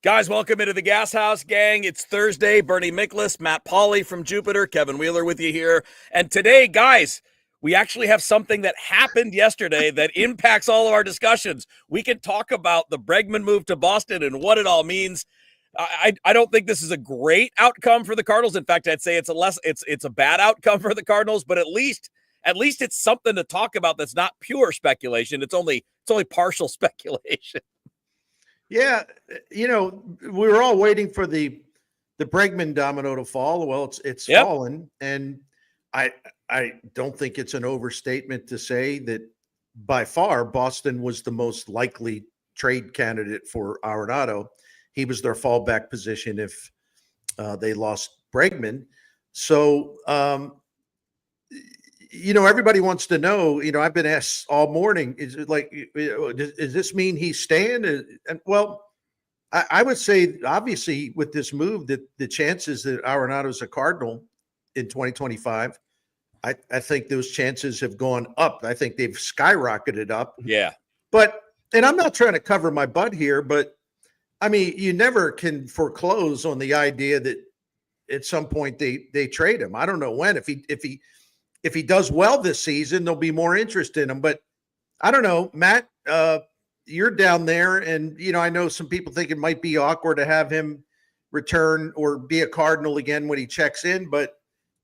Guys, welcome into the GasHouse gang. It's Thursday. Bernie Miklasz, Matt Pauley from Jupiter, Kevin Wheeler with you here. And today, guys, we actually have something that happened yesterday that impacts all of our discussions. We can talk about the Bregman move to Boston and what it all means. I don't think this is a great outcome for the Cardinals. In fact, I'd say it's a bad outcome for the Cardinals, but at least it's something to talk about that's not pure speculation. It's only partial speculation. Yeah, we were all waiting for the Bregman domino to fall. Well, it's fallen, and I don't think it's an overstatement to say that by far Boston was the most likely trade candidate for Arenado. He was their fallback position if they lost Bregman. So, everybody wants to know, I've been asked all morning, is it like, does this mean he's staying? And well, I would say, obviously, with this move, that the chances that Arenado's a Cardinal in 2025, I think those chances have gone up. I think they've skyrocketed up. Yeah. And I'm not trying to cover my butt here, but I mean, you never can foreclose on the idea that at some point they trade him. I don't know when. If he does well this season, there'll be more interest in him. But I don't know, Matt, you're down there, and I know some people think it might be awkward to have him return or be a Cardinal again when he checks in. But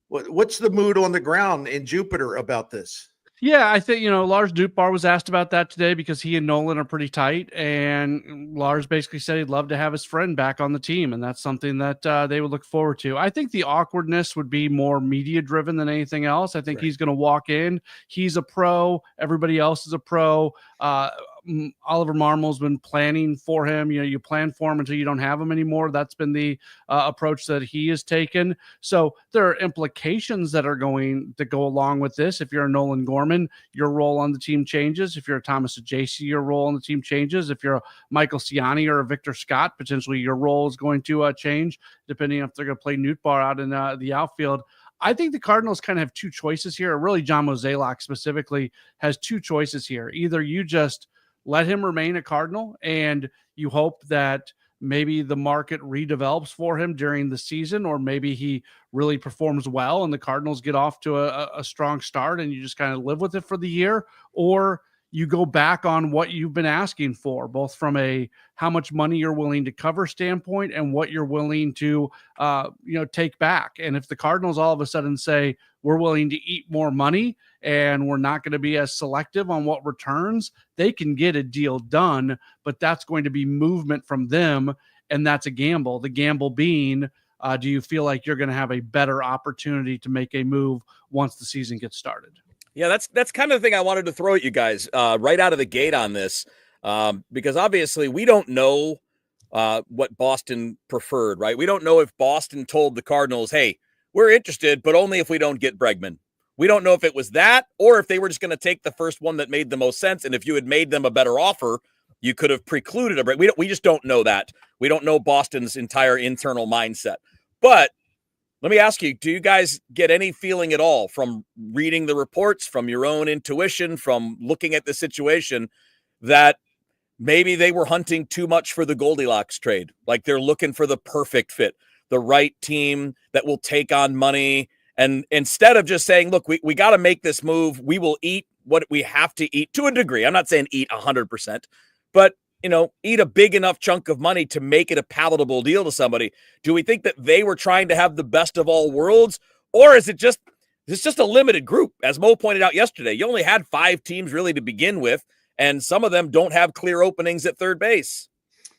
what's the mood on the ground in Jupiter about this? Yeah, I think, Lars Dupar was asked about that today because he and Nolan are pretty tight, and Lars basically said he'd love to have his friend back on the team, and that's something that they would look forward to. I think the awkwardness would be more media-driven than anything else. I think he's going to walk in. He's a pro. Everybody else is a pro. Oliver Marmol's been planning for him. You plan for him until you don't have him anymore. That's been the approach that he has taken. So there are implications that are going to go along with this. If you're a Nolan Gorman, your role on the team changes. If you're a Thomas Ajayci, your role on the team changes. If you're a Michael Ciani or a Victor Scott, potentially your role is going to change depending if they're going to play Nootbaar out in the outfield. I think the Cardinals kind of have two choices here. Really, John Mozeliak specifically has two choices here. Either you just let him remain a Cardinal and you hope that maybe the market redevelops for him during the season, or maybe he really performs well and the Cardinals get off to a strong start and you just kind of live with it for the year, or you go back on what you've been asking for, both from a how much money you're willing to cover standpoint and what you're willing to, take back. And if the Cardinals all of a sudden say, we're willing to eat more money and we're not going to be as selective on what returns, they can get a deal done, but that's going to be movement from them. And that's a gamble. The gamble being, do you feel like you're going to have a better opportunity to make a move once the season gets started? Yeah, that's kind of the thing I wanted to throw at you guys right out of the gate on this, because obviously we don't know what Boston preferred, right? We don't know if Boston told the Cardinals, hey, we're interested, but only if we don't get Bregman. We don't know if it was that or if they were just going to take the first one that made the most sense. And if you had made them a better offer, you could have precluded a break. We just don't know that. We don't know Boston's entire internal mindset. But let me ask you, do you guys get any feeling at all from reading the reports, from your own intuition, from looking at the situation, that maybe they were hunting too much for the Goldilocks trade? Like they're looking for the perfect fit, the right team that will take on money. And instead of just saying, look, we got to make this move, we will eat what we have to eat to a degree. I'm not saying eat 100%, but eat a big enough chunk of money to make it a palatable deal to somebody. Do we think that they were trying to have the best of all worlds? Or is it's just a limited group? As Mo pointed out yesterday, you only had 5 teams really to begin with, and some of them don't have clear openings at third base.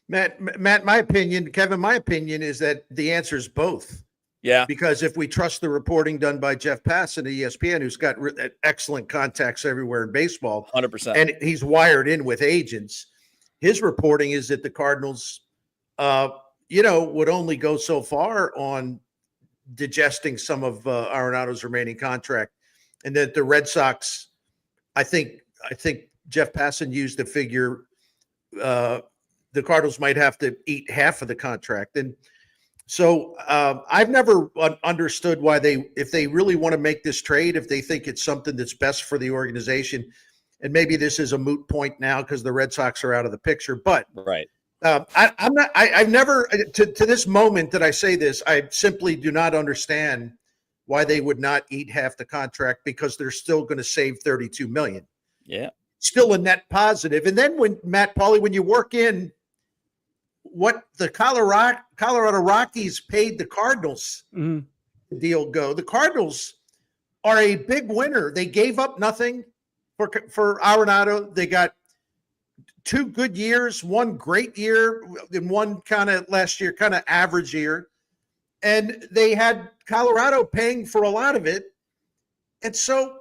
Matt, my opinion, Kevin, my opinion is that the answer is both. Yeah. Because if we trust the reporting done by Jeff Passan at ESPN, who's got excellent contacts everywhere in baseball, 100%, and he's wired in with agents, his reporting is that the Cardinals, would only go so far on digesting some of Arenado's remaining contract, and that the Red Sox, I think Jeff Passan used the figure, the Cardinals might have to eat half of the contract. And so I've never understood why if they really want to make this trade, if they think it's something that's best for the organization, and maybe this is a moot point now because the Red Sox are out of the picture, but right. I'm not. I've never to this moment that I say this. I simply do not understand why they would not eat half the contract because they're still going to save $32 million. Yeah, still a net positive. And then when Matt Pauley, when you work in what the Colorado Rockies paid the Cardinals deal go, the Cardinals are a big winner. They gave up nothing for Arenado. They got 2 good years, 1 great year, and 1 kind of last year, kind of average year. And they had Colorado paying for a lot of it. And so,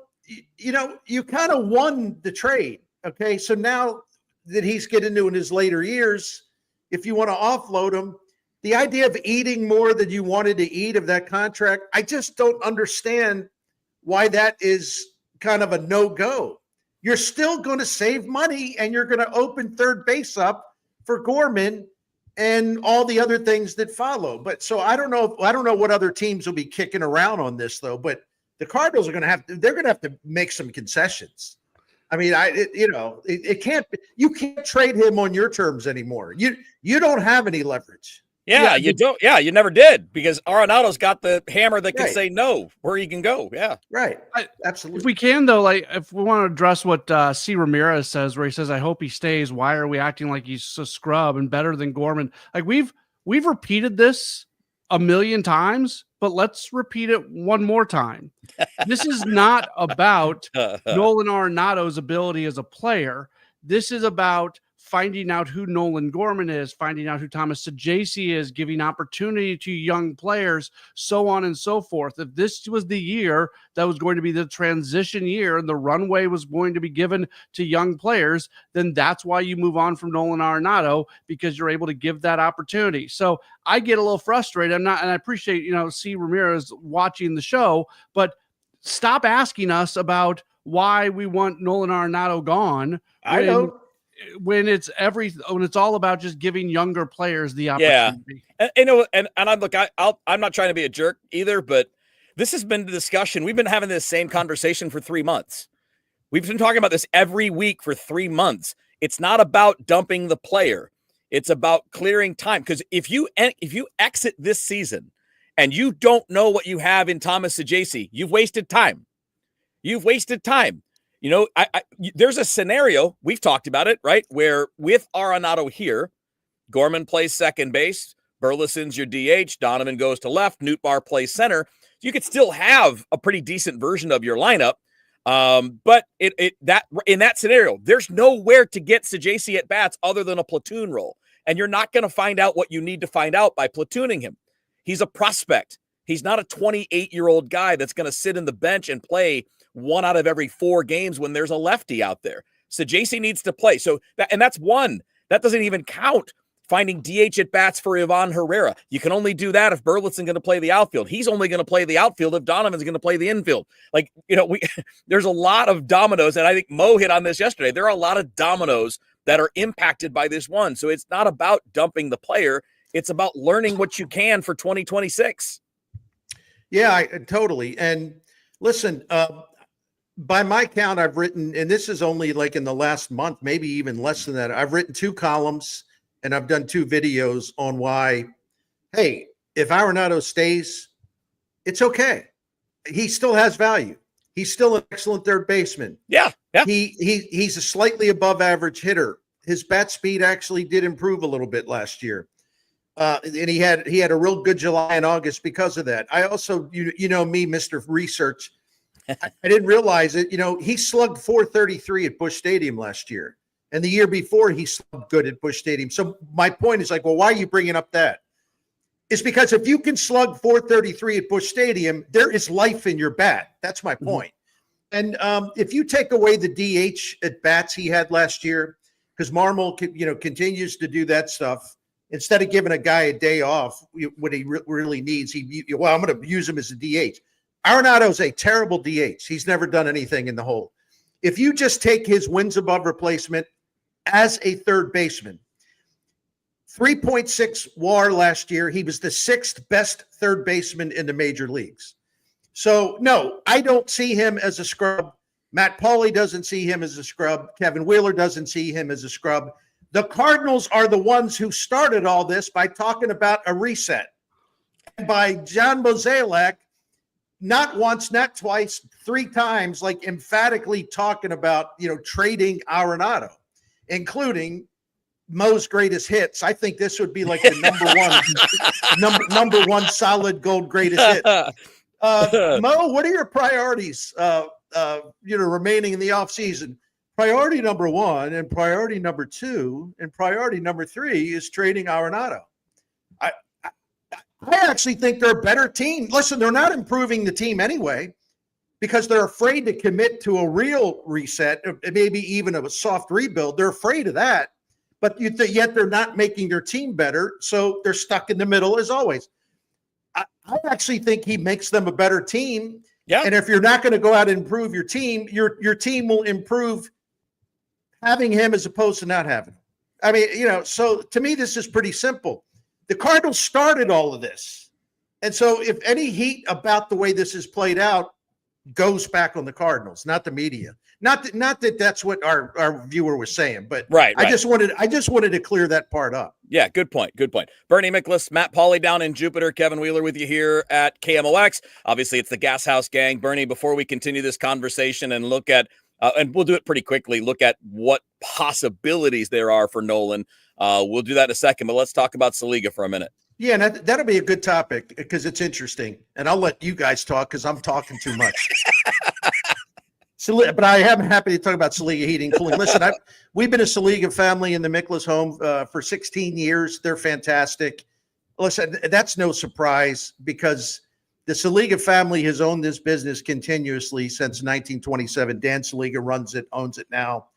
you kind of won the trade. Okay. So now that he's getting into in his later years, if you want to offload him, the idea of eating more than you wanted to eat of that contract, I just don't understand why that is kind of a no-go. You're still going to save money and you're going to open third base up for Gorman and all the other things that follow. But so I don't know what other teams will be kicking around on this though, but the Cardinals are going to have to make some concessions. I mean, it can't be, you can't trade him on your terms anymore. You don't have any leverage. Yeah, you don't. Yeah, you never did because Arenado's got the hammer that can say no where he can go. Yeah, right. Absolutely. If we can though, like if we want to address what C. Ramirez says, where he says, "I hope he stays." Why are we acting like he's a scrub and better than Gorman? Like we've repeated this a million times, but let's repeat it one more time. This is not about Nolan Arenado's ability as a player. This is about finding out who Nolan Gorman is, finding out who Thomas Saggese is, giving opportunity to young players, so on and so forth. If this was the year that was going to be the transition year and the runway was going to be given to young players, then that's why you move on from Nolan Arenado, because you're able to give that opportunity. So I get a little frustrated. And I appreciate, C. Ramirez watching the show, but stop asking us about why we want Nolan Arenado gone. I know. When it's all about just giving younger players the opportunity. Yeah. And I'm not trying to be a jerk either, but this has been the discussion. We've been having this same conversation for 3 months. We've been talking about this every week for 3 months. It's not about dumping the player. It's about clearing time. Because if you exit this season and you don't know what you have in Thomas Saggese, you've wasted time. You've wasted time. There's a scenario, we've talked about it, right? Where with Arenado here, Gorman plays second base, Burleson's your DH, Donovan goes to left, Nootbaar plays center. You could still have a pretty decent version of your lineup. But in that scenario, there's nowhere to get Saggese at bats other than a platoon role. And you're not going to find out what you need to find out by platooning him. He's a prospect. He's not a 28-year-old guy that's going to sit in the bench and play 1 out of every 4 games when there's a lefty out there. Saggese needs to play. So that's one. That doesn't even count finding DH at bats for Ivan Herrera. You can only do that if Burleson's going to play the outfield. He's only going to play the outfield if Donovan's going to play the infield. There's a lot of dominoes, and I think Mo hit on this yesterday. There are a lot of dominoes that are impacted by this one. So it's not about dumping the player. It's about learning what you can for 2026. Yeah, totally. And listen, by my count, I've written, and this is only like in the last month, maybe even less than that. I've written 2 columns and I've done 2 videos on why, hey, if Arenado stays, it's okay. He still has value. He's still an excellent third baseman. Yeah. He's a slightly above average hitter. His bat speed actually did improve a little bit last year. And he had a real good July and August because of that. I also, me, Mr. Research, I didn't realize it. He slugged .433 at Busch Stadium last year. And the year before, he slugged good at Busch Stadium. So my point is why are you bringing up that? It's because if you can slug .433 at Busch Stadium, there is life in your bat. That's my point. And if you take away the DH at bats he had last year, because Marmol, continues to do that stuff, instead of giving a guy a day off, what he really needs, I'm going to use him as a DH. Arenado's a terrible DH. He's never done anything in the hole. If you just take his wins above replacement as a third baseman, 3.6 WAR last year, he was the 6th best third baseman in the major leagues. So, no, I don't see him as a scrub. Matt Pauley doesn't see him as a scrub. Kevin Wheeler doesn't see him as a scrub. The Cardinals are the ones who started all this by talking about a reset. And by John Mozeliak, not once, not twice, 3 times, like emphatically talking about, trading Arenado, including Mo's greatest hits. I think this would be like the number one solid gold greatest hit. Mo, what are your priorities, remaining in the offseason? Priority number 1 and priority number 2 and priority number 3 is trading Arenado. I actually think they're a better team. Listen, they're not improving the team anyway because they're afraid to commit to a real reset, maybe even a soft rebuild. They're afraid of that, but yet they're not making their team better, so they're stuck in the middle as always. I actually think he makes them a better team. Yeah. And if you're not going to go out and improve your team, your team will improve having him as opposed to not having him. I mean, so to me, this is pretty simple. The Cardinals started all of this. And so if any heat about the way this is played out goes back on the Cardinals, not the media. Not that that's what our viewer was saying, but right. I just wanted to clear that part up. Yeah, good point. Good point. Bernie Miklasz, Matt Pauley down in Jupiter, Kevin Wheeler with you here at KMOX. Obviously, it's the GasHouse gang. Bernie, before we continue this conversation and look at, and we'll do it pretty quickly, look at what possibilities there are for Nolan. We'll do that in a second, but let's talk about Saliga for a minute. Yeah, and that'll be a good topic because it's interesting. And I'll let you guys talk because I'm talking too much. But I am happy to talk about Saliga Heating and Cooling. Listen, we've been a Saliga family in the Miklasz home for 16 years. They're fantastic. Listen, that's no surprise because the Saliga family has owned this business continuously since 1927. Dan Saliga runs it, owns it now,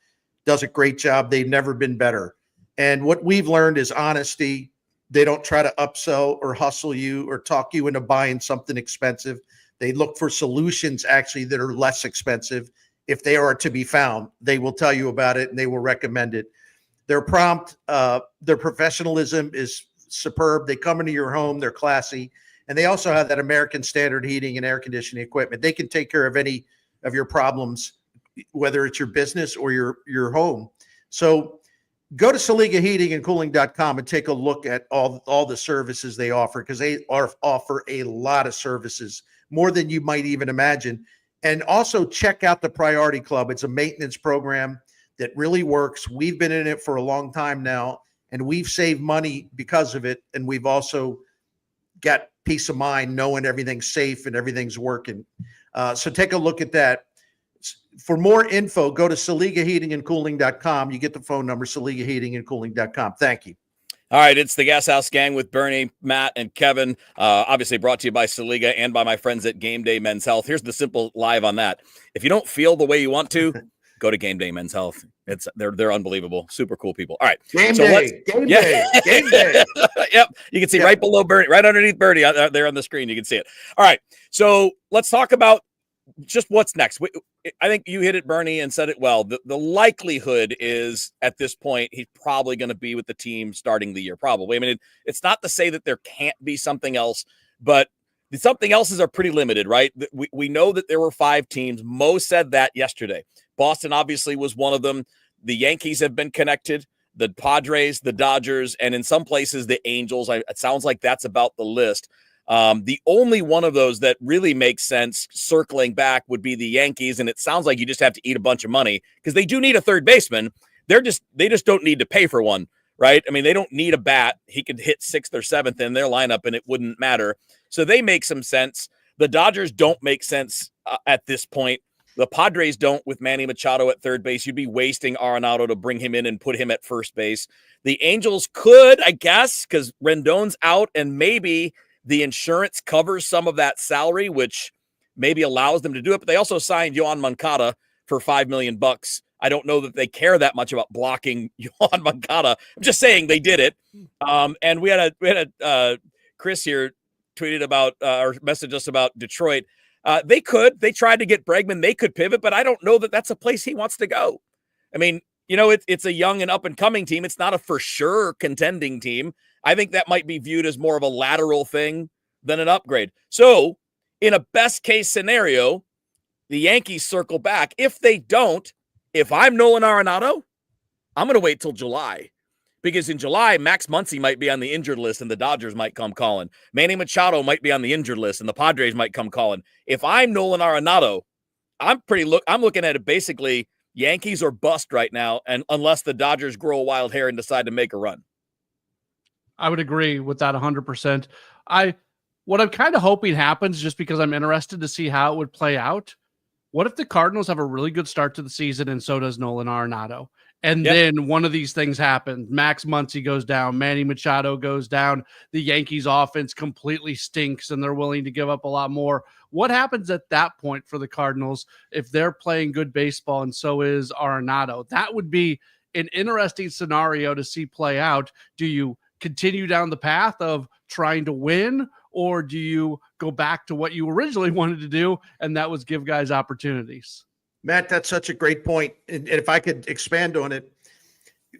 does a great job. They've never been better. And what we've learned is honesty. They don't try to upsell or hustle you or talk you into buying something expensive. They look for solutions actually that are less expensive. If they are to be found, they will tell you about it and they will recommend it. They're prompt. Their professionalism is superb. They come into your home. They're classy. And they also have that American standard heating and air conditioning equipment. They can take care of any of your problems, whether it's your business or your home. So go to SaligaHeatingandCooling.com and take a look at all the services they offer because they offer a lot of services, more than you might even imagine. And also check out the Priority Club. It's a maintenance program that really works. We've been in it for a long time now, and we've saved money because of it. And we've also got peace of mind knowing everything's safe and everything's working. So take a look at that. For more info, go to SaligaHeatingandCooling.com. You get the phone number, SaligaHeatingandCooling.com. Thank you. All right, it's the GasHouse gang with Bernie, Matt, and Kevin. Obviously brought to you by Saliga and by my friends at Game Day Men's Health. Here's the simple live on that. If you don't feel the way you want to, go to Game Day Men's Health. They're unbelievable, super cool people. All right, Game Day. Yep, you can see right below Bernie, right underneath Bernie there on the screen. You can see it. All right, so let's talk about just what's next. I think you hit it, Bernie, and said it well. The likelihood is at this point, he's probably going to be with the team starting the year, probably. I mean, it's not to say that there can't be something else, but the something else's are pretty limited, right? We know that there were 5 teams. Mo said that yesterday. Boston obviously was one of them. The Yankees have been connected, the Padres, the Dodgers, and in some places, the Angels. It sounds like that's about the list. The only one of those that really makes sense circling back would be the Yankees. And it sounds like you just have to eat a bunch of money because they do need a third baseman. They just don't need to pay for one, right? I mean, they don't need a bat. He could hit 6th or 7th in their lineup and it wouldn't matter. So they make some sense. The Dodgers don't make sense at this point. The Padres don't with Manny Machado at third base. You'd be wasting Arenado to bring him in and put him at first base. The Angels could, I guess, because Rendon's out and maybe the insurance covers some of that salary, which maybe allows them to do it. But they also signed Yohan Moncada for $5 million. I don't know that they care that much about blocking Yohan Moncada. I'm just saying they did it. And we had Chris here tweeted about or messaged us about Detroit. They tried to get Bregman. They could pivot, but I don't know that that's a place he wants to go. I mean, it's a young and up and coming team. It's not a for sure contending team. I think that might be viewed as more of a lateral thing than an upgrade. So in a best case scenario, the Yankees circle back. If they don't, if I'm Nolan Arenado, I'm going to wait till July because in July, Max Muncy might be on the injured list and the Dodgers might come calling. Manny Machado might be on the injured list and the Padres might come calling. If I'm Nolan Arenado, I'm looking at it basically Yankees or bust right now, and unless the Dodgers grow a wild hair and decide to make a run. I would agree with that 100%. What I'm kind of hoping happens, just because I'm interested to see how it would play out. What if the Cardinals have a really good start to the season and so does Nolan Arenado? And then one of these things happens. Max Muncy goes down. Manny Machado goes down. The Yankees offense completely stinks and they're willing to give up a lot more. What happens at that point for the Cardinals if they're playing good baseball and so is Arenado? That would be an interesting scenario to see play out. Do you continue down the path of trying to win, or do you go back to what you originally wanted to do, and that was give guys opportunities? Matt, that's such a great point. And if I could expand on it,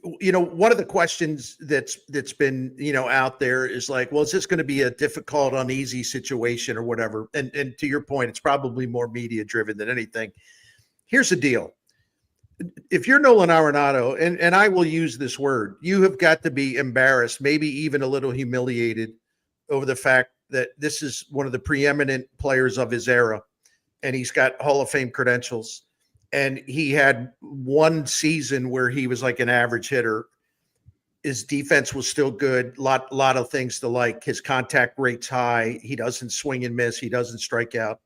one of the questions that's been, out there is like, well, is this going to be a difficult, uneasy situation or whatever? And to your point, it's probably more media driven than anything. Here's the deal. If you're Nolan Arenado, and I will use this word, you have got to be embarrassed, maybe even a little humiliated over the fact that this is one of the preeminent players of his era, and he's got Hall of Fame credentials. And he had one season where he was like an average hitter. His defense was still good. Lot of things to like. His contact rate's high. He doesn't swing and miss. He doesn't strike out.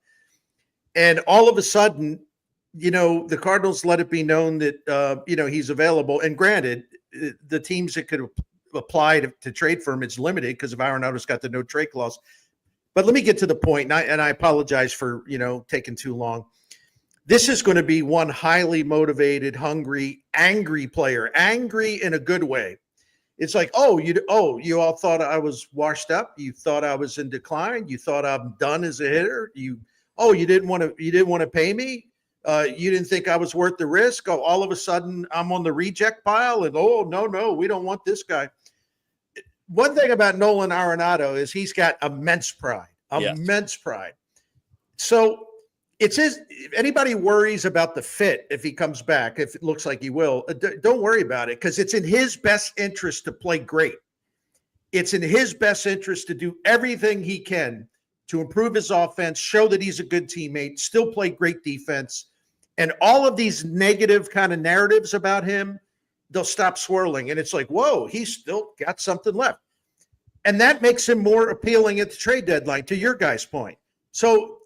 And all of a sudden, the Cardinals let it be known that, he's available. And granted, the teams that could apply to trade for him, it's limited because of Arenado's got the no trade clause. But let me get to the point, and I apologize for, taking too long. This is going to be one highly motivated, hungry, angry player, angry in a good way. It's like, you all thought I was washed up. You thought I was in decline. You thought I'm done as a hitter. You didn't want to pay me. You didn't think I was worth the risk. Oh, all of a sudden I'm on the reject pile, and no, we don't want this guy. One thing about Nolan Arenado is he's got immense pride. So if anybody worries about the fit, if he comes back, if it looks like he will, don't worry about it, because it's in his best interest to play great. It's in his best interest to do everything he can to improve his offense, show that he's a good teammate, still play great defense. And all of these negative kind of narratives about him, they'll stop swirling. And it's like, whoa, he's still got something left. And that makes him more appealing at the trade deadline, to your guys' point. So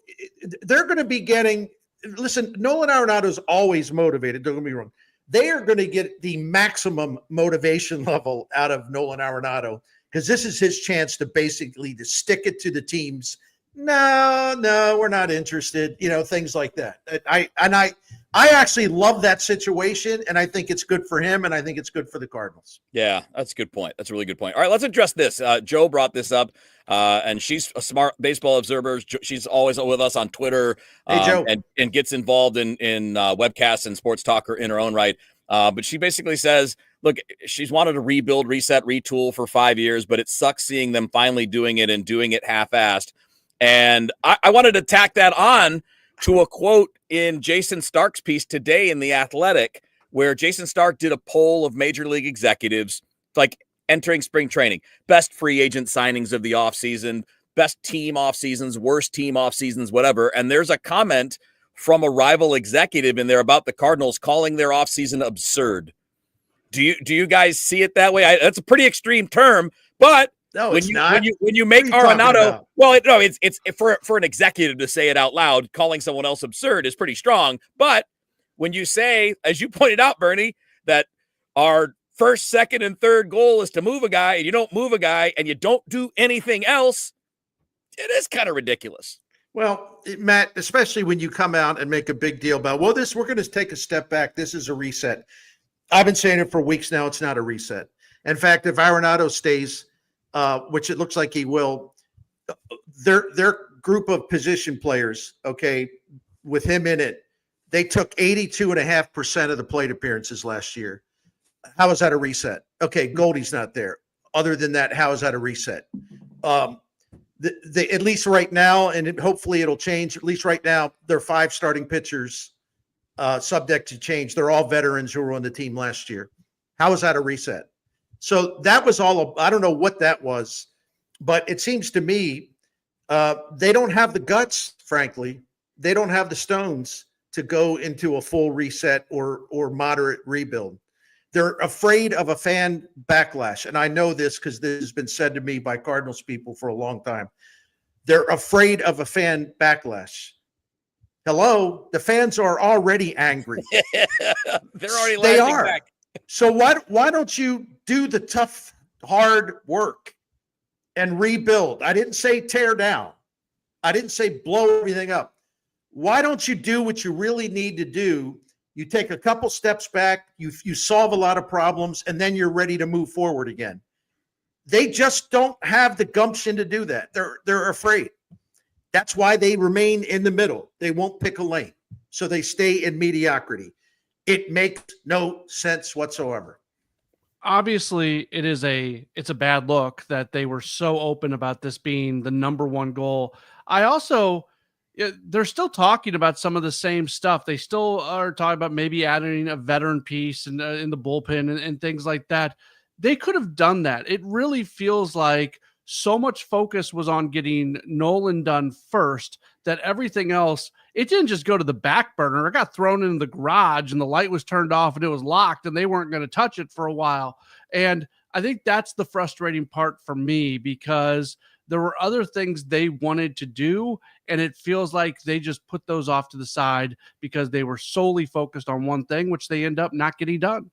they're going to be getting – listen, Nolan Arenado is always motivated. Don't get me wrong. They are going to get the maximum motivation level out of Nolan Arenado, because this is his chance to basically to stick it to the teams. No, we're not interested. Things like that. I actually love that situation, and I think it's good for him, and I think it's good for the Cardinals. Yeah, that's a good point. That's a really good point. All right, let's address this. Joe brought this up, and she's a smart baseball observer. She's always with us on Twitter, hey, Joe. and gets involved in webcasts and sports talk in her own right. But she basically says, look, she's wanted to rebuild, reset, retool for 5 years, but it sucks seeing them finally doing it and doing it half-assed. And I wanted to tack that on to a quote in Jason Stark's piece today in The Athletic, where Jason Stark did a poll of major league executives, like entering spring training, best free agent signings of the offseason, best team off seasons, worst team off seasons, whatever. And there's a comment from a rival executive in there about the Cardinals calling their offseason absurd. Do you guys see it that way? That's a pretty extreme term, but no, it's not. When you make Arenado, it's for an executive to say it out loud, calling someone else absurd is pretty strong. But when you say, as you pointed out, Bernie, that our first, second, and third goal is to move a guy, and you don't move a guy, and you don't do anything else, it is kind of ridiculous. Well, Matt, especially when you come out and make a big deal about, we're going to take a step back. This is a reset. I've been saying it for weeks now. It's not a reset. In fact, if Arenado stays, which it looks like he will, their group of position players, okay, with him in it, they took 82.5% of the plate appearances last year. How is that a reset? Okay, Goldie's not there. Other than that, how is that a reset? At least right now, and hopefully it'll change, at least right now, there are 5 starting pitchers subject to change. They're all veterans who were on the team last year. How is that a reset? So that was all. I don't know what that was, but it seems to me they don't have the guts, frankly. They don't have the stones to go into a full reset or moderate rebuild. They're afraid of a fan backlash. And I know this because this has been said to me by Cardinals people for a long time. They're afraid of a fan backlash. Hello, the fans are already angry. They're already they lashing are. back. So why don't you do the tough, hard work and rebuild? I didn't say tear down. I didn't say blow everything up. Why don't you do what you really need to do? You take a couple steps back, you solve a lot of problems, and then you're ready to move forward again. They just don't have the gumption to do that. They're afraid. That's why they remain in the middle. They won't pick a lane. So they stay in mediocrity. It makes no sense whatsoever. Obviously, it's a bad look that they were so open about this being the number one goal. They're still talking about some of the same stuff. They still are talking about maybe adding a veteran piece in the bullpen and things like that. They could have done that. It really feels like so much focus was on getting Nolan done first that everything else, it didn't just go to the back burner. It got thrown in the garage and the light was turned off and it was locked and they weren't going to touch it for a while. And I think that's the frustrating part for me, because there were other things they wanted to do, and it feels like they just put those off to the side because they were solely focused on one thing, which they end up not getting done.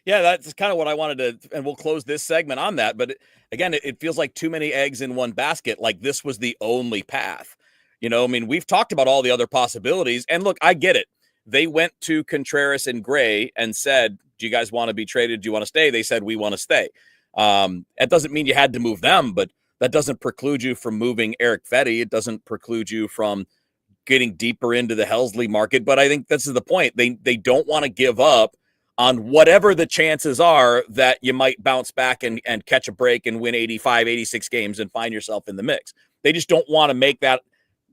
Yeah, that's kind of what I wanted to, and we'll close this segment on that. But again, it feels like too many eggs in one basket. Like this was the only path. You know, I mean, we've talked about all the other possibilities, and look, I get it. They went to Contreras and Gray and said, do you guys want to be traded? Do you want to stay? They said, we want to stay. That doesn't mean you had to move them, but that doesn't preclude you from moving Eric Fetty. It doesn't preclude you from getting deeper into the Helsley market. But I think this is the point. They don't want to give up on whatever the chances are that you might bounce back and catch a break and win 85, 86 games and find yourself in the mix. They just don't want to make that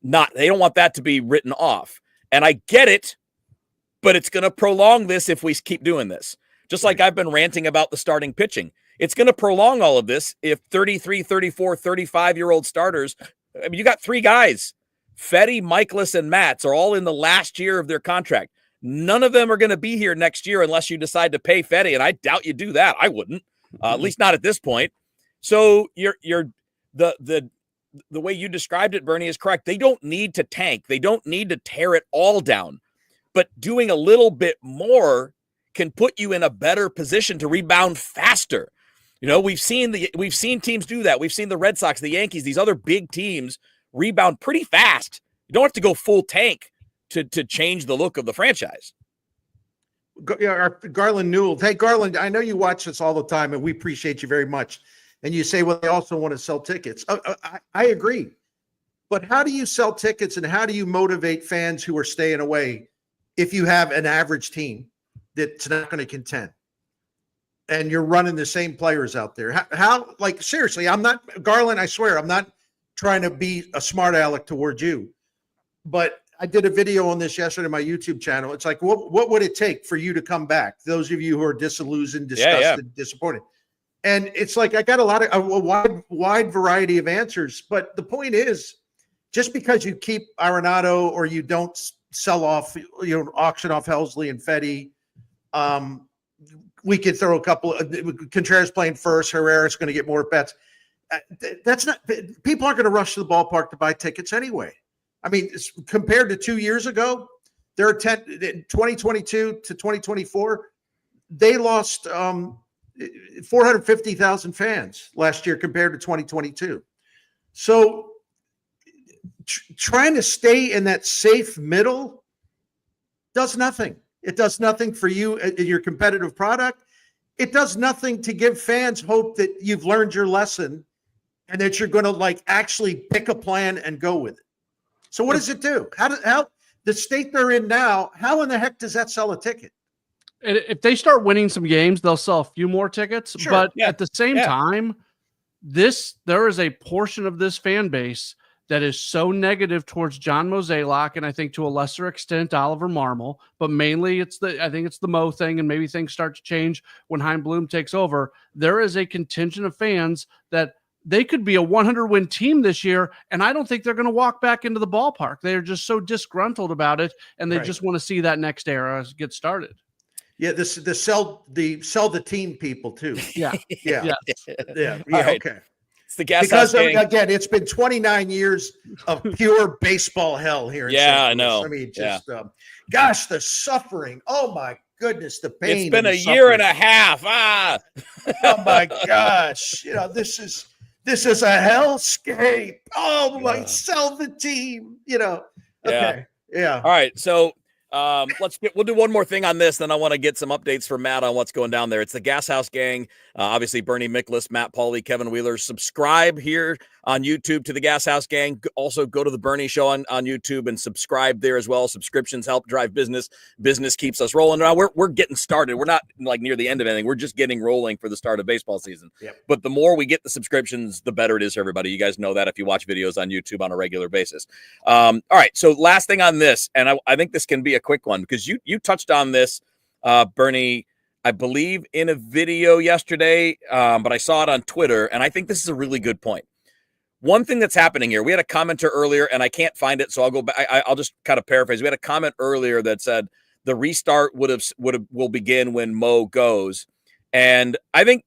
they don't want that to be written off. And I get it, but it's going to prolong this if we keep doing this. Just like I've been ranting about the starting pitching. It's going to prolong all of this if 33, 34, 35-year-old starters, I mean, you got three guys, Fetty, Miklasz, and Matz are all in the last year of their contract. None of them are going to be here next year unless you decide to pay Fetty, and I doubt you do that. I wouldn't, at least not at this point. So the way you described it, Bernie, is correct. They don't need to tank. They don't need to tear it all down. But doing a little bit more can put you in a better position to rebound faster. You know, we've seen teams do that. We've seen the Red Sox, the Yankees, these other big teams rebound pretty fast. You don't have to go full tank to change the look of the franchise. Garland Newell. Hey, Garland, I know you watch this all the time, and we appreciate you very much. And you say, well, they also want to sell tickets. I agree. But how do you sell tickets and how do you motivate fans who are staying away if you have an average team that's not going to contend? And you're running the same players out there. How like, seriously, I'm not, Garland, I swear, I'm not trying to be a smart aleck towards you. But I did a video on this yesterday on my YouTube channel. It's like, what would it take for you to come back? Those of you who are disillusioned, disgusted, disappointed. And it's like, I got a wide variety of answers. But the point is, just because you keep Arenado or you don't sell off, auction off Helsley and Fetty, we could throw a couple of Contreras playing first. Herrera's going to get more bets. That's not, people aren't going to rush to the ballpark to buy tickets anyway. I mean, compared to 2 years ago, there are 2022 to 2024, they lost 450,000 fans last year compared to 2022. So trying to stay in that safe middle does nothing. It does nothing for you in your competitive product. It does nothing to give fans hope that you've learned your lesson and that you're going to actually pick a plan and go with it. So what does it do? How the state they're in now, how in the heck does that sell a ticket? If they start winning some games, they'll sell a few more tickets. Sure, but at the same time, there is a portion of this fan base that is so negative towards John Mozeliak, and I think to a lesser extent Oliver Marmol, but mainly I think it's the Mo thing, and maybe things start to change when Chaim Bloom takes over. There is a contingent of fans that they could be a 100-win team this year, and I don't think they're going to walk back into the ballpark. They're just so disgruntled about it, and they just want to see that next era get started. Yeah, the sell the team people too. Yeah, yeah. Right. Okay. It's the gas because house gang. Again, it's been 29 years of pure baseball hell here. In St. Louis. I know. I mean, just gosh, the suffering. Oh my goodness, the pain. It's been a year and a half. Oh my gosh, this is a hellscape. Oh my, sell the team. Okay, yeah. All right, so we'll do one more thing on this, then I want to get some updates from Matt on what's going down there. It's the GasHouse gang. Obviously, Bernie Miklasz, Matt Pauley, Kevin Wheeler. Subscribe here on YouTube to the GasHouse gang. Also, go to the Bernie Show on YouTube and subscribe there as well. Subscriptions help drive business. Business keeps us rolling. Now we're getting started. We're not like near the end of anything. We're just getting rolling for the start of baseball season. Yep. But the more we get the subscriptions, the better it is for everybody. You guys know that if you watch videos on YouTube on a regular basis. All right, so last thing on this, and I think this can be a quick one because you touched on this, Bernie, I believe in a video yesterday, but I saw it on Twitter, and I think this is a really good point. One thing that's happening here, we had a commenter earlier, and I can't find it, so I'll go back. I'll just kind of paraphrase. We had a comment earlier that said the restart will begin when Mo goes, and I think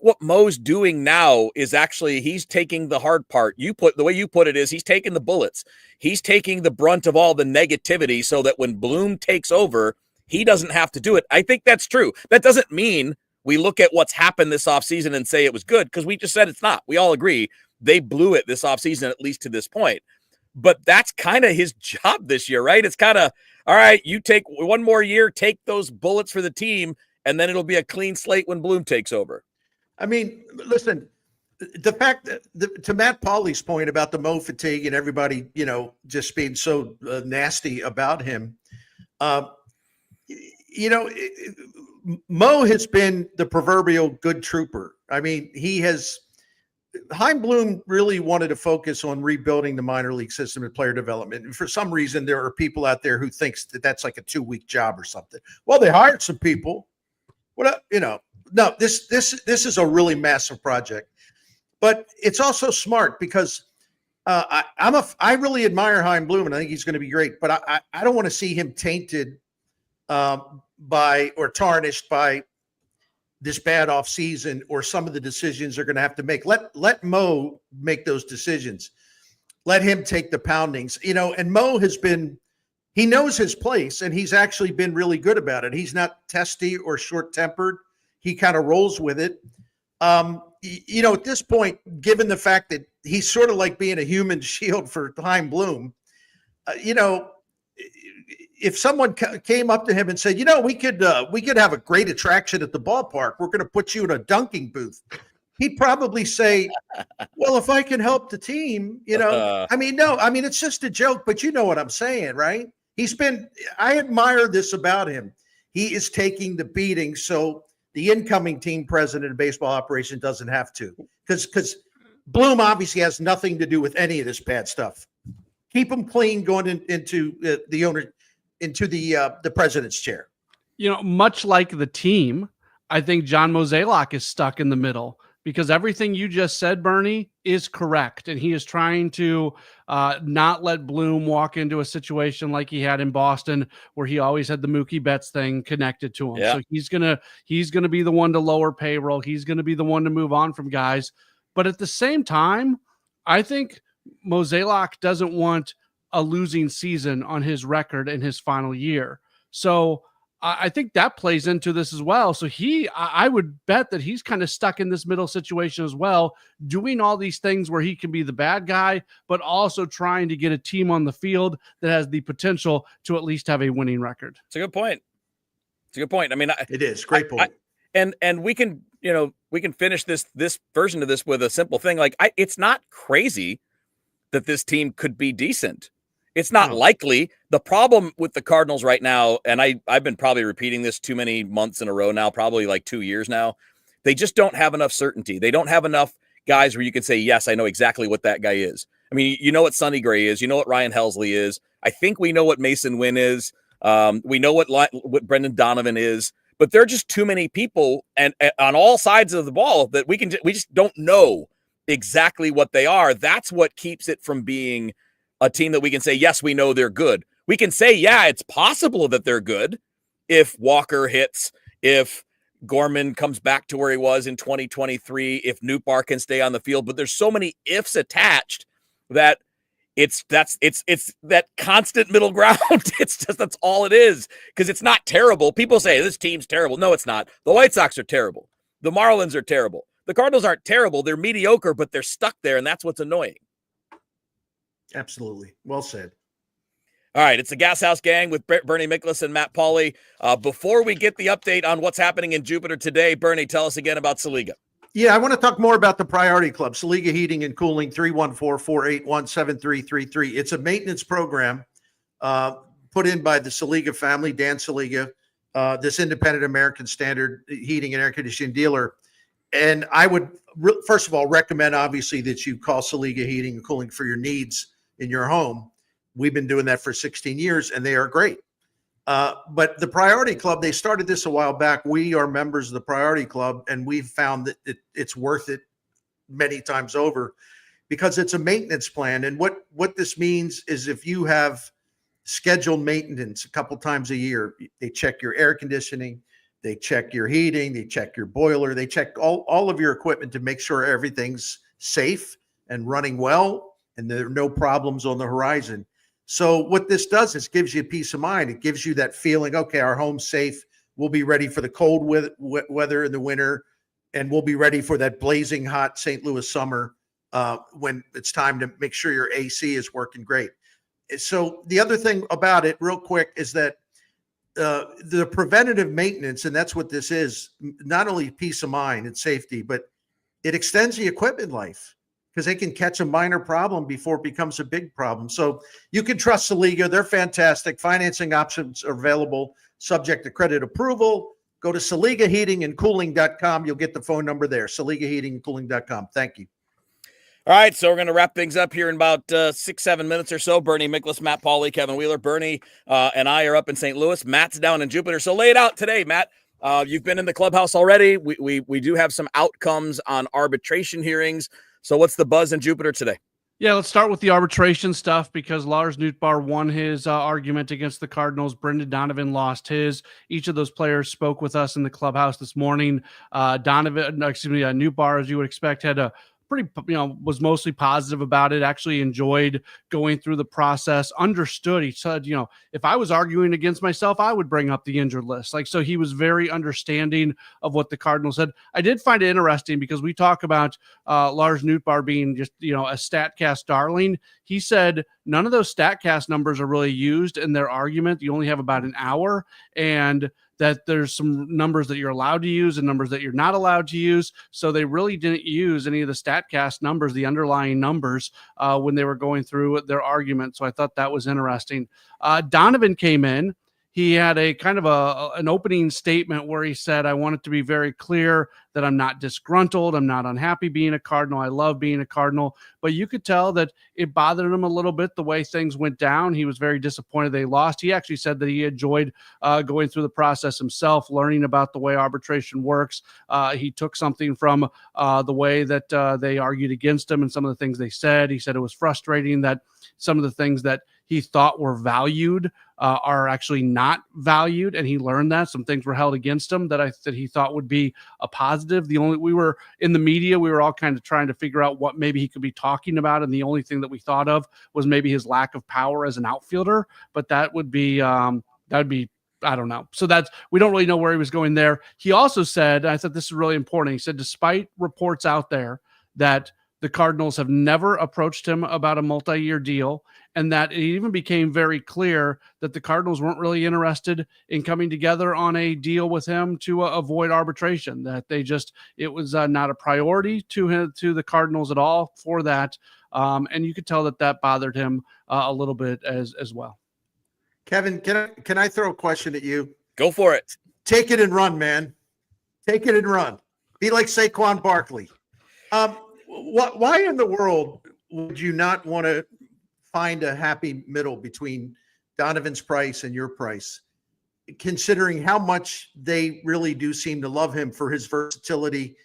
what Mo's doing now is actually he's taking the hard part. The way you put it is he's taking the bullets. He's taking the brunt of all the negativity so that when Bloom takes over, he doesn't have to do it. I think that's true. That doesn't mean we look at what's happened this offseason and say it was good, because we just said it's not. We all agree they blew it this offseason, at least to this point. But that's kind of his job this year, right? It's kind of, all right, you take one more year, take those bullets for the team, and then it'll be a clean slate when Bloom takes over. I mean, listen, the fact that to Matt Pauley's point about the Mo fatigue and everybody, just being so nasty about him, Mo has been the proverbial good trooper. I mean, Chaim Bloom really wanted to focus on rebuilding the minor league system and player development. And for some reason, there are people out there who thinks that that's like a 2-week job or something. Well, they hired some people. No, this is a really massive project, but it's also smart because I really admire Chaim Bloom and I think he's going to be great, but I don't want to see him tainted by or tarnished by this bad off season or some of the decisions they're going to have to make. Let Mo make those decisions. Let him take the poundings, and Mo he knows his place and he's actually been really good about it. He's not testy or short-tempered. He kind of rolls with it. At this point, given the fact that he's sort of like being a human shield for Chaim Bloom, if someone came up to him and said, we could have a great attraction at the ballpark. We're going to put you in a dunking booth. He'd probably say, well, if I can help the team, it's just a joke, but you know what I'm saying, right? I admire this about him. He is taking the beating. So the incoming team president of baseball operation doesn't have to, because Bloom obviously has nothing to do with any of this bad stuff. Keep him clean going into the president's chair. Much like the team, I think John Mozeliak is stuck in the middle because everything you just said, Bernie, is correct. And he is trying to not let Bloom walk into a situation like he had in Boston where he always had the Mookie Betts thing connected to him. Yeah. So he's gonna be the one to lower payroll. He's going to be the one to move on from guys. But at the same time, I think Mozeliak doesn't want a losing season on his record in his final year. So I think that plays into this as well. So I would bet that he's kind of stuck in this middle situation as well, doing all these things where he can be the bad guy, but also trying to get a team on the field that has the potential to at least have a winning record. It's a good point. I mean, it is great point. And we can finish this version of this with a simple thing. Like it's not crazy that this team could be decent. It's not likely. The problem with the Cardinals right now, and I've been probably repeating this too many months in a row now, probably like 2 years now, they just don't have enough certainty. They don't have enough guys where you can say, yes, I know exactly what that guy is. I mean, you know what Sonny Gray is. You know what Ryan Helsley is. I think we know what Mason Wynn is. We know what Brendan Donovan is. But there are just too many people and on all sides of the ball that we just don't know exactly what they are. That's what keeps it from being a team that we can say, yes, we know they're good. We can say, yeah, it's possible that they're good if Walker hits, if Gorman comes back to where he was in 2023, if Nootbaar can stay on the field. But there's so many ifs attached that it's that constant middle ground. That's all it is, because it's not terrible. People say this team's terrible. No, it's not. The White Sox are terrible. The Marlins are terrible. The Cardinals aren't terrible. They're mediocre, but they're stuck there, and that's what's annoying. Absolutely. Well said. All right, it's the GasHouse Gang with Bernie Miklasz and Matt Pauley. Before we get the update on what's happening in Jupiter today, Bernie, tell us again about Saliga. Yeah, I want to talk more about the Priority Club, Saliga Heating and Cooling, 314-481-7333. It's a maintenance program put in by the Saliga family, Dan Saliga, this independent American Standard heating and air conditioning dealer. And I would, first of all, recommend, obviously, that you call Saliga Heating and Cooling for your needs in your home. We've been doing that for 16 years, and they are great. But the Priority Club, they started this a while back. We are members of the Priority Club, and we've found that it's worth it many times over because it's a maintenance plan. And what this means is if you have scheduled maintenance a couple times a year, they check your air conditioning, they check your heating, they check your boiler, they check all of your equipment to make sure everything's safe and running well, and there are no problems on the horizon. So what this does is gives you peace of mind. It gives you that feeling, okay, our home's safe. We'll be ready for the cold weather in the winter, and we'll be ready for that blazing hot St. Louis summer when it's time to make sure your AC is working great. So the other thing about it, real quick, is that the preventative maintenance, and that's what this is, not only peace of mind and safety, but it extends the equipment life, because they can catch a minor problem before it becomes a big problem. So you can trust Saliga. They're fantastic. Financing options are available, subject to credit approval. Go to SaligaHeatingandCooling.com. You'll get the phone number there, SaligaHeatingandCooling.com. Thank you. All right, so we're going to wrap things up here in about 6-7 minutes or so. Bernie Miklasz, Matt Pauley, Kevin Wheeler. Bernie and I are up in St. Louis. Matt's down in Jupiter. So lay it out today, Matt. You've been in the clubhouse already. We do have some outcomes on arbitration hearings. So what's the buzz in Jupiter today? Yeah, let's start with the arbitration stuff because Lars Nootbaar won his argument against the Cardinals. Brendan Donovan lost his. Each of those players spoke with us in the clubhouse this morning. Nootbaar, as you would expect, had a pretty, was mostly positive about it, actually enjoyed going through the process, understood. He said, if I was arguing against myself, I would bring up the injured list. So he was very understanding of what the Cardinals said. I did find it interesting because we talk about Lars Nootbaar being just, a StatCast darling. He said none of those StatCast numbers are really used in their argument. You only have about an hour, and that there's some numbers that you're allowed to use and numbers that you're not allowed to use. So they really didn't use any of the StatCast numbers, the underlying numbers, when they were going through their argument. So I thought that was interesting. Donovan came in. He had a kind of an opening statement where he said, I want it to be very clear that I'm not disgruntled. I'm not unhappy being a Cardinal. I love being a Cardinal. But you could tell that it bothered him a little bit the way things went down. He was very disappointed they lost. He actually said that he enjoyed going through the process himself, learning about the way arbitration works. He took something from the way that they argued against him and some of the things they said. He said it was frustrating that some of the things that he thought were valued are actually not valued, and he learned that some things were held against him that he thought would be a positive. We were in the media, we were all kind of trying to figure out what maybe he could be talking about, and the only thing that we thought of was maybe his lack of power as an outfielder. But that would be I don't know. So we don't really know where he was going there. He also said, I thought this is really important. He said, despite reports out there that the Cardinals have never approached him about a multi-year deal, and that it even became very clear that the Cardinals weren't really interested in coming together on a deal with him to avoid arbitration, that it was not a priority to the Cardinals at all for that. And you could tell that bothered him a little bit as well. Kevin, can I throw a question at you? Go for it. Take it and run, man. Take it and run. Be like Saquon Barkley. Why in the world would you not want to find a happy middle between Donovan's price and your price, considering how much they really do seem to love him for his versatility?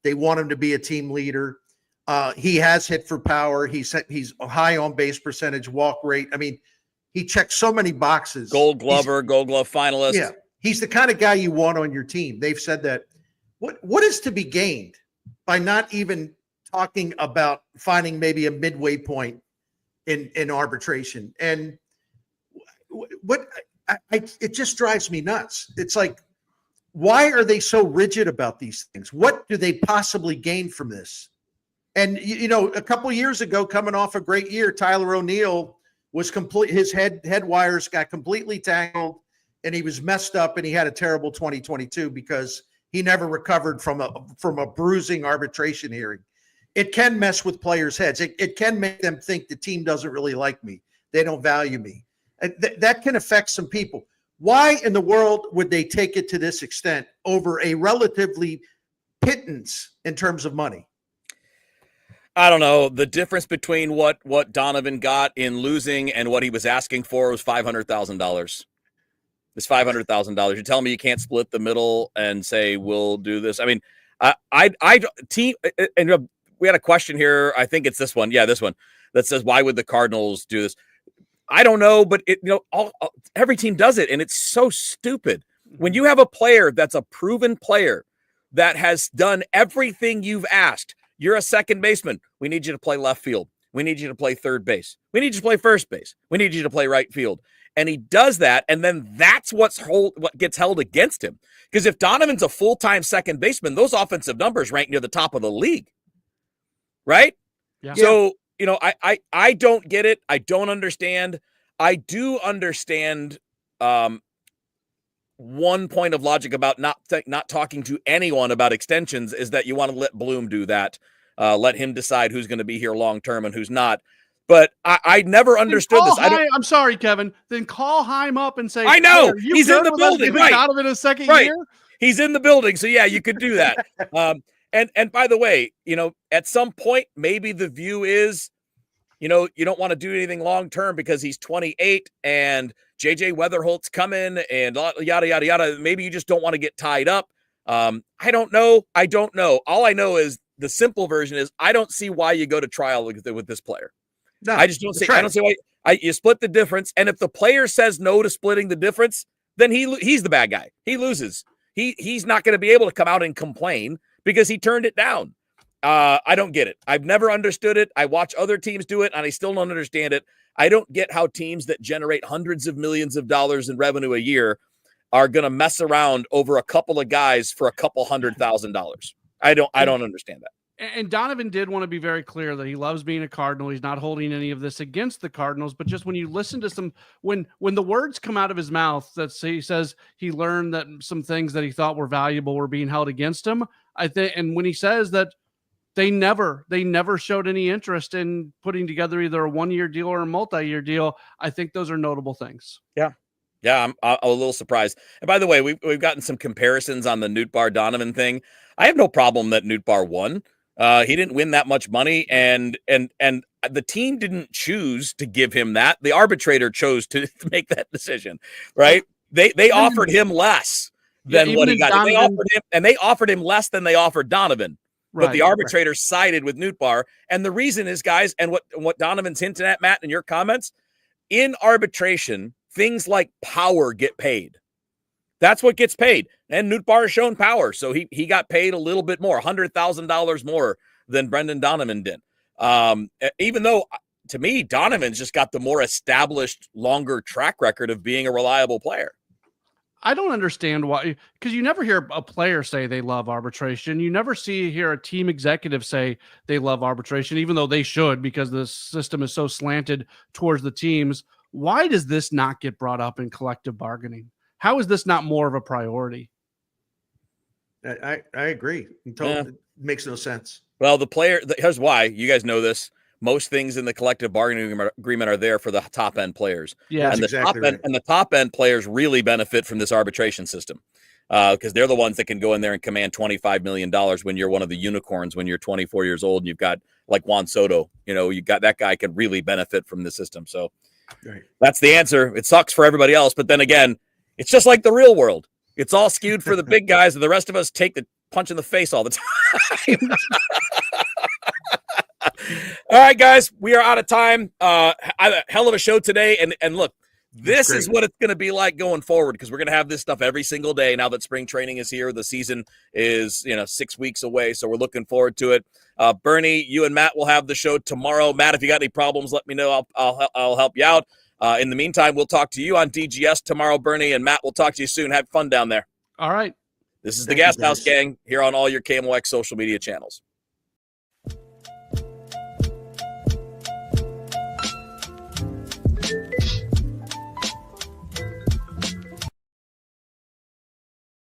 They want him to be a team leader. He has hit for power. He's high on base percentage, walk rate. I mean, he checks so many boxes. Gold Glove finalist. Yeah, he's the kind of guy you want on your team. They've said that. What is to be gained by not even talking about finding maybe a midway point in arbitration? And it just drives me nuts. It's like, why are they so rigid about these things? What do they possibly gain from this? And, a couple of years ago, coming off a great year, Tyler O'Neill was his head wires got completely tangled and he was messed up, and he had a terrible 2022 because he never recovered from a bruising arbitration hearing. It can mess with players' heads. It can make them think the team doesn't really like me. They don't value me. That can affect some people. Why in the world would they take it to this extent over a relatively pittance in terms of money? I don't know. The difference between what Donovan got in losing and what he was asking for was $500,000. It's $500,000. You're telling me you can't split the middle and say we'll do this? I mean, we had a question here. I think it's this one. Yeah, this one that says, why would the Cardinals do this? I don't know, but every team does it, and it's so stupid. When you have a player that's a proven player that has done everything you've asked, you're a second baseman. We need you to play left field. We need you to play third base. We need you to play first base. We need you to play right field. And he does that, and then that's what gets held against him. Because if Donovan's a full-time second baseman, those offensive numbers rank near the top of the league, right? Yeah. So, I don't get it. I don't understand. I do understand one point of logic about not talking to anyone about extensions is that you want to let Bloom do that. Let him decide who's going to be here long-term and who's not. But I never understood this. I'm sorry, Kevin. Then call Heim up and say, I know. He's in the building. Right. Donovan a second year? He's in the building. So, yeah, you could do that. And by the way, at some point, maybe the view is, you don't want to do anything long-term because he's 28 and JJ Weatherholt's coming and yada, yada, yada. Maybe you just don't want to get tied up. I don't know. All I know is the simple version is I don't see why you go to trial with this player. No, I just don't see. I don't see why you split the difference. And if the player says no to splitting the difference, then he's the bad guy. He loses. He's not going to be able to come out and complain because he turned it down. I don't get it. I've never understood it. I watch other teams do it, and I still don't understand it. I don't get how teams that generate hundreds of millions of dollars in revenue a year are going to mess around over a couple of guys for a couple $100,000. I don't understand that. And Donovan did want to be very clear that he loves being a Cardinal. He's not holding any of this against the Cardinals, but just when you listen to when the words come out of his mouth that he says he learned that some things that he thought were valuable were being held against him, I think, and when he says that they never showed any interest in putting together either a one-year deal or a multi-year deal, I think those are notable things. Yeah. Yeah, I'm a little surprised. And by the way, we've gotten some comparisons on the Nootbaar Donovan thing. I have no problem that Nootbaar won. He didn't win that much money, and the team didn't choose to give him that. The arbitrator chose to make that decision, right? They offered him less than what he got. They offered him less than they offered Donovan. Right, but the arbitrator sided with Nootbaar. And the reason is, guys, and what Donovan's hinting at, Matt, in your comments, in arbitration, things like power get paid. That's what gets paid. And Nootbaar has shown power. So he got paid a little bit more, $100,000 more than Brendan Donovan did. Even though, to me, Donovan's just got the more established, longer track record of being a reliable player. I don't understand why, because you never hear a player say they love arbitration. You never hear a team executive say they love arbitration, even though they should, because the system is so slanted towards the teams. Why does this not get brought up in collective bargaining? How is this not more of a priority? I agree. It makes no sense. Well, here's why. You guys know this. Most things in the collective bargaining agreement are there for the top end players. Yeah, and the top end players really benefit from this arbitration system because they're the ones that can go in there and command $25 million when you're one of the unicorns, when you're 24 years old and you've got like Juan Soto. You got that guy could really benefit from the system. So Right. that's the answer. It sucks for everybody else, but then again, it's just like the real world. It's all skewed for the big guys, and the rest of us take the punch in the face all the time. All right, guys, we are out of time. Hell of a show today, and look, this is what it's going to be like going forward, because we're going to have this stuff every single day now that spring training is here. The season is 6 weeks away, so we're looking forward to it. Bernie, you and Matt will have the show tomorrow. Matt, if you got any problems, let me know. I'll help you out. In the meantime, we'll talk to you on DGS tomorrow, Bernie, and Matt, we'll talk to you soon. Have fun down there. All right. This is the GasHouse gang here on all your KMOX social media channels.